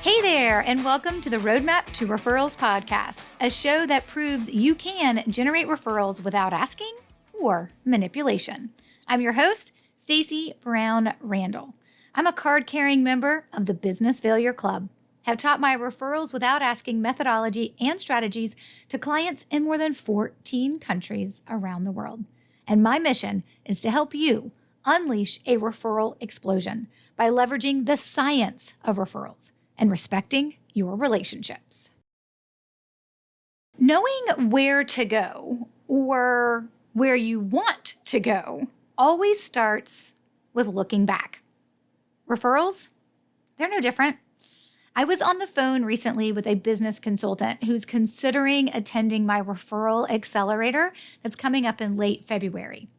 Hey there, and welcome to the Roadmap to Referrals podcast, a show that proves you can generate referrals without asking or manipulation. I'm your host, Stacey Brown Randall. I'm a card-carrying member of the Business Failure Club, have taught my referrals without asking methodology and strategies to clients in more than 14 countries around the world. And my mission is to help you unleash a referral explosion by leveraging the science of referrals and respecting your relationships. Knowing where to go or where you want to go always starts with looking back. Referrals, they're no different. I was on the phone recently with a business consultant who's considering attending my referral accelerator that's coming up in late February.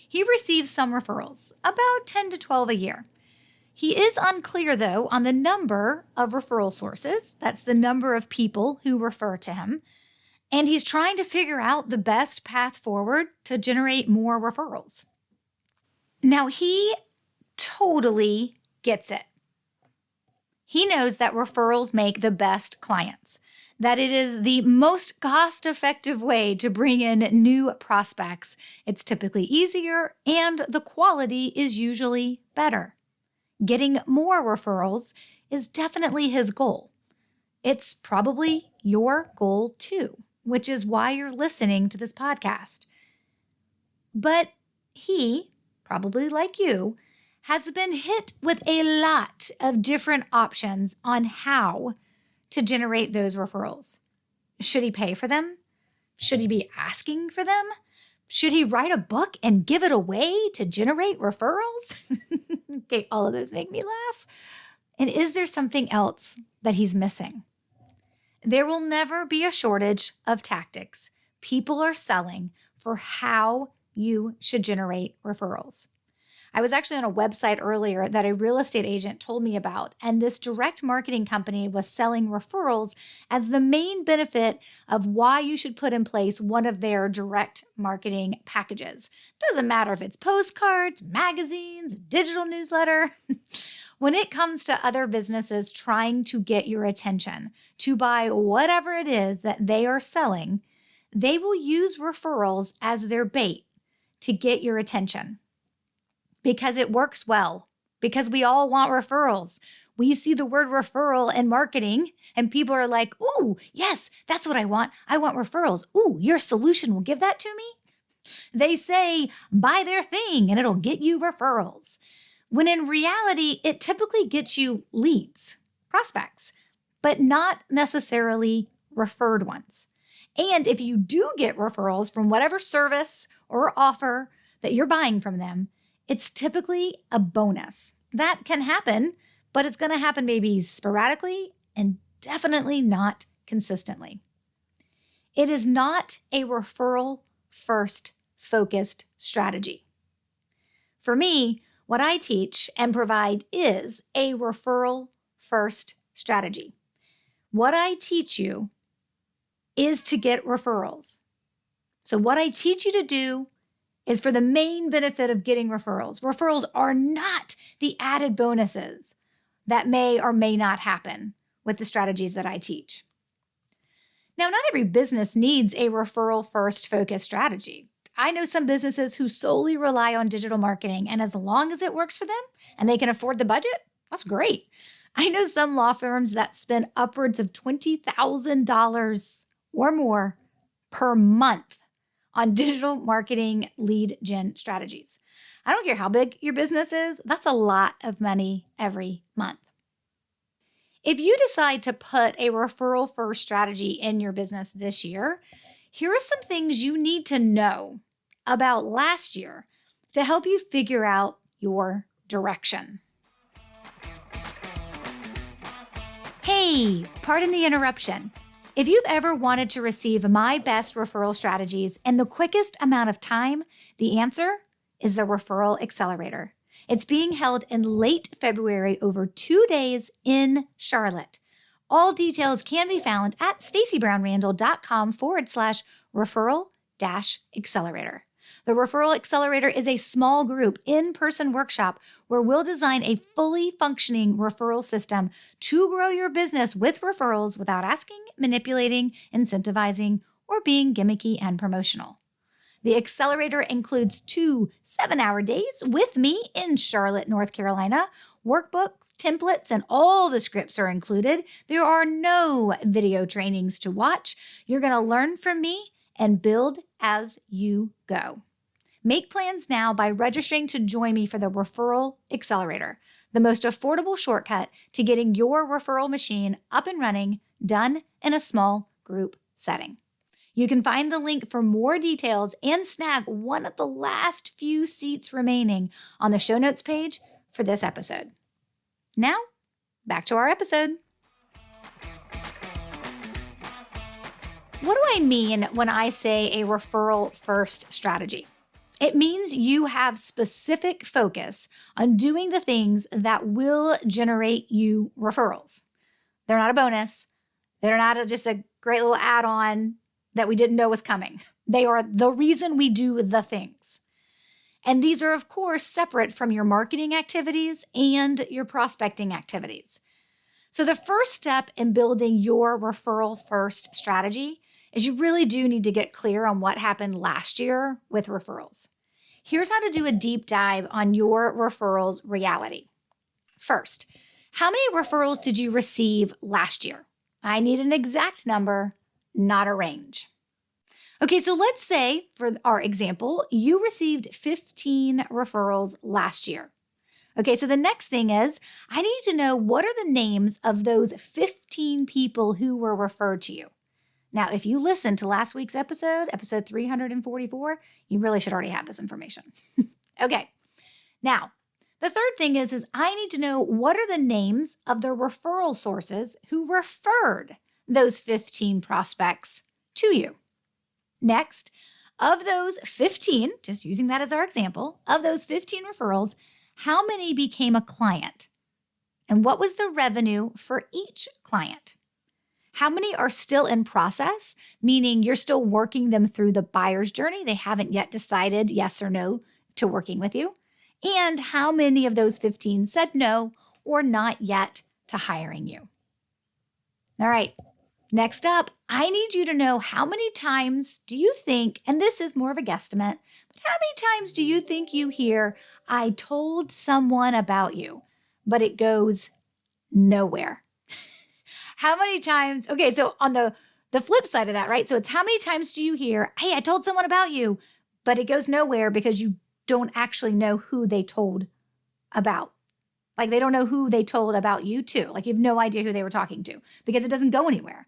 He receives some referrals, about 10 to 12 a year. He is unclear, though, on the number of referral sources. That's the number of people who refer to him. And he's trying to figure out the best path forward to generate more referrals. Now, he totally gets it. He knows that referrals make the best clients, that it is the most cost-effective way to bring in new prospects. It's typically easier, and the quality is usually better. Getting more referrals is definitely his goal. It's probably your goal too, which is why you're listening to this podcast. But he, probably like you, has been hit with a lot of different options on how to generate those referrals. Should he pay for them? Should he be asking for them? Should he write a book and give it away to generate referrals? Okay, all of those make me laugh. And is there something else that he's missing? There will never be a shortage of tactics people are selling for how you should generate referrals. I was actually on a website earlier that a real estate agent told me about, and this direct marketing company was selling referrals as the main benefit of why you should put in place one of their direct marketing packages. Doesn't matter if it's postcards, magazines, digital newsletter. When it comes to other businesses trying to get your attention to buy whatever it is that they are selling, they will use referrals as their bait to get your attention. Because it works well, because we all want referrals. We see the word referral in marketing and people are like, ooh, yes, that's what I want. I want referrals. Ooh, your solution will give that to me. They say, buy their thing and it'll get you referrals. When in reality, it typically gets you leads, prospects, but not necessarily referred ones. And if you do get referrals from whatever service or offer that you're buying from them, it's typically a bonus. That can happen, but it's going to happen maybe sporadically and definitely not consistently. It is not a referral-first focused strategy. For me, what I teach and provide is a referral-first strategy. What I teach you is to get referrals. So what I teach you to do is for the main benefit of getting referrals. Referrals are not the added bonuses that may or may not happen with the strategies that I teach. Now, not every business needs a referral-first focused strategy. I know some businesses who solely rely on digital marketing, and as long as it works for them and they can afford the budget, that's great. I know some law firms that spend upwards of $20,000 or more per month on digital marketing lead gen strategies. I don't care how big your business is, that's a lot of money every month. If you decide to put a referral-first strategy in your business this year, here are some things you need to know about last year to help you figure out your direction. Hey, pardon the interruption. If you've ever wanted to receive my best referral strategies in the quickest amount of time, the answer is the Referral Accelerator. It's being held in late February over 2 days in Charlotte. All details can be found at staceybrownrandall.com/referral-accelerator. The Referral Accelerator is a small group in-person workshop where we'll design a fully functioning referral system to grow your business with referrals without asking, manipulating, incentivizing, or being gimmicky and promotional. The accelerator includes 2 7-hour days with me in Charlotte, North Carolina. Workbooks, templates, and all the scripts are included. There are no video trainings to watch. You're going to learn from me and build as you go. Make plans now by registering to join me for the Referral Accelerator, the most affordable shortcut to getting your referral machine up and running, done in a small group setting. You can find the link for more details and snag one of the last few seats remaining on the show notes page for this episode. Now, back to our episode. What do I mean when I say a referral-first strategy? It means you have specific focus on doing the things that will generate you referrals. They're not a bonus. They're not just a great little add-on that we didn't know was coming. They are the reason we do the things. And these are, of course, separate from your marketing activities and your prospecting activities. So the first step in building your referral-first strategy is you really do need to get clear on what happened last year with referrals. Here's how to do a deep dive on your referrals reality. First, how many referrals did you receive last year? I need an exact number, not a range. Okay, so let's say, for our example, you received 15 referrals last year. Okay, so the next thing is, I need to know what are the names of those 15 people who were referred to you. Now, if you listened to last week's episode 344, you really should already have this information. Okay, now, the third thing is I need to know what are the names of the referral sources who referred those 15 prospects to you. Next, of those 15, just using that as our example, of those 15 referrals, how many became a client? And what was the revenue for each client? How many are still in process, meaning you're still working them through the buyer's journey? They haven't yet decided yes or no to working with you. And how many of those 15 said no or not yet to hiring you? All right. Next up, I need you to know how many times do you think, and this is more of a guesstimate, but how many times do you think you hear, I told someone about you, but it goes nowhere? How many times, okay, so on the flip side of that, right? So it's how many times do you hear, hey, I told someone about you, but it goes nowhere because you don't actually know who they told about. Like they don't know who they told about you to. Like you have no idea who they were talking to because it doesn't go anywhere.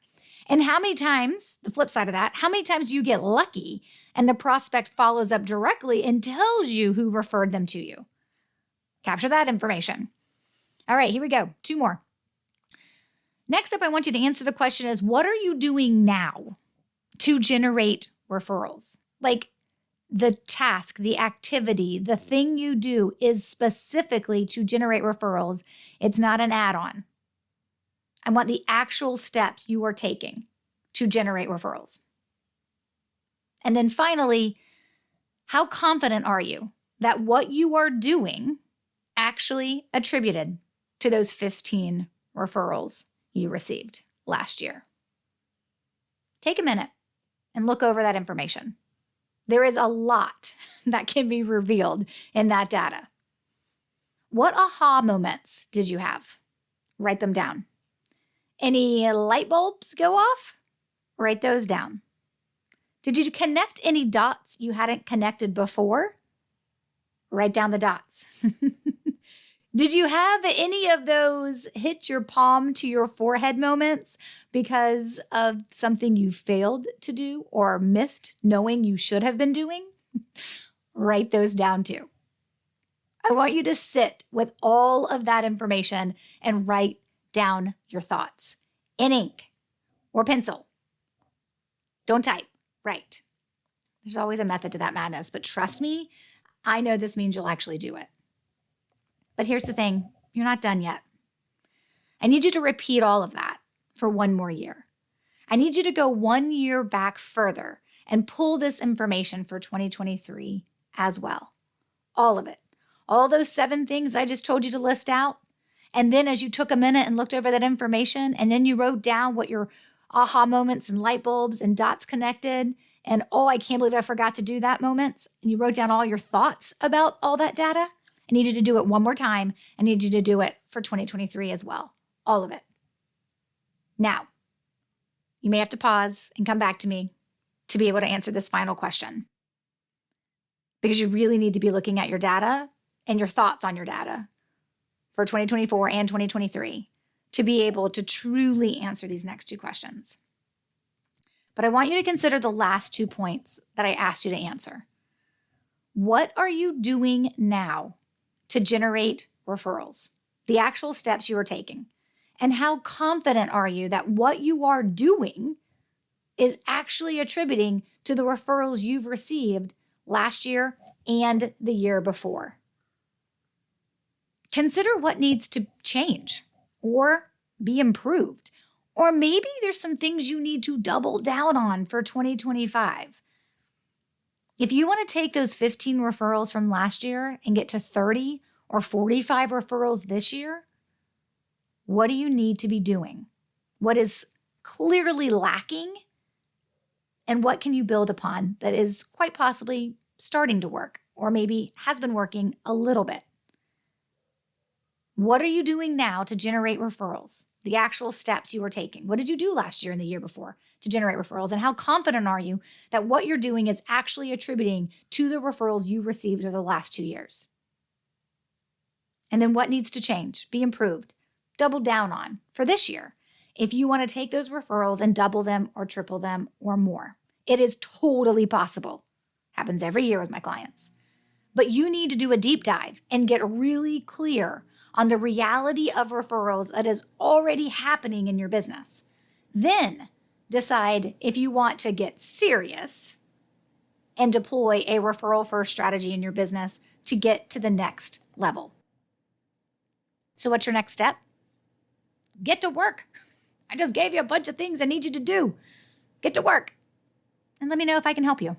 And how many times, the flip side of that, how many times do you get lucky and the prospect follows up directly and tells you who referred them to you? Capture that information. All right, here we go. 2 more. Next up, I want you to answer the question is, what are you doing now to generate referrals? Like the task, the activity, the thing you do is specifically to generate referrals. It's not an add-on. I want the actual steps you are taking to generate referrals. And then finally, how confident are you that what you are doing actually attributed to those 15 referrals you received last year? Take a minute and look over that information. There is a lot that can be revealed in that data. What aha moments did you have? Write them down. Any light bulbs go off? Write those down. Did you connect any dots you hadn't connected before? Write down the dots. Did you have any of those hit your palm to your forehead moments because of something you failed to do or missed knowing you should have been doing? Write those down too. I want you to sit with all of that information and write down your thoughts in ink or pencil. Don't type, write. There's always a method to that madness, but trust me, I know this means you'll actually do it. But here's the thing, you're not done yet. I need you to repeat all of that for 1 more year. I need you to go 1 year back further and pull this information for 2023 as well. All of it. All those 7 things I just told you to list out. And then as you took a minute and looked over that information, and then you wrote down what your aha moments and light bulbs and dots connected, and oh, I can't believe I forgot to do that moments, and you wrote down all your thoughts about all that data, I need you to do it one more time. I need you to do it for 2023 as well. All of it. Now, you may have to pause and come back to me to be able to answer this final question, because you really need to be looking at your data and your thoughts on your data for 2024 and 2023 to be able to truly answer these next 2 questions. But I want you to consider the last 2 points that I asked you to answer. What are you doing now to generate referrals? The actual steps you are taking. And how confident are you that what you are doing is actually attributing to the referrals you've received last year and the year before? Consider what needs to change or be improved. Or maybe there's some things you need to double down on for 2025. If you want to take those 15 referrals from last year and get to 30 or 45 referrals this year, what do you need to be doing? What is clearly lacking? And what can you build upon that is quite possibly starting to work, or maybe has been working a little bit? What are you doing now to generate referrals? The actual steps you are taking. What did you do last year and the year before to generate referrals? And how confident are you that what you're doing is actually attributing to the referrals you received over the last 2 years? And then what needs to change, be improved, double down on for this year if you want to take those referrals and double them or triple them or more? It is totally possible. Happens every year with my clients. But you need to do a deep dive and get really clear on the reality of referrals that is already happening in your business. Then decide if you want to get serious and deploy a referral-first strategy in your business to get to the next level. So what's your next step? Get to work. I just gave you a bunch of things I need you to do. Get to work. And let me know if I can help you.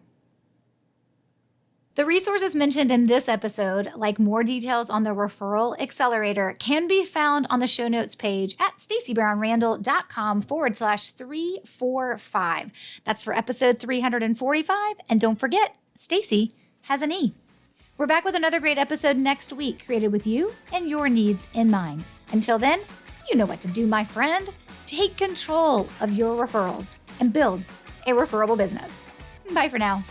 The resources mentioned in this episode, like more details on the Referral Accelerator, can be found on the show notes page at stacybrownrandall.com/345. That's for episode 345. And don't forget, Stacy has an E. We're back with another great episode next week, created with you and your needs in mind. Until then, you know what to do, my friend. Take control of your referrals and build a referable business. Bye for now.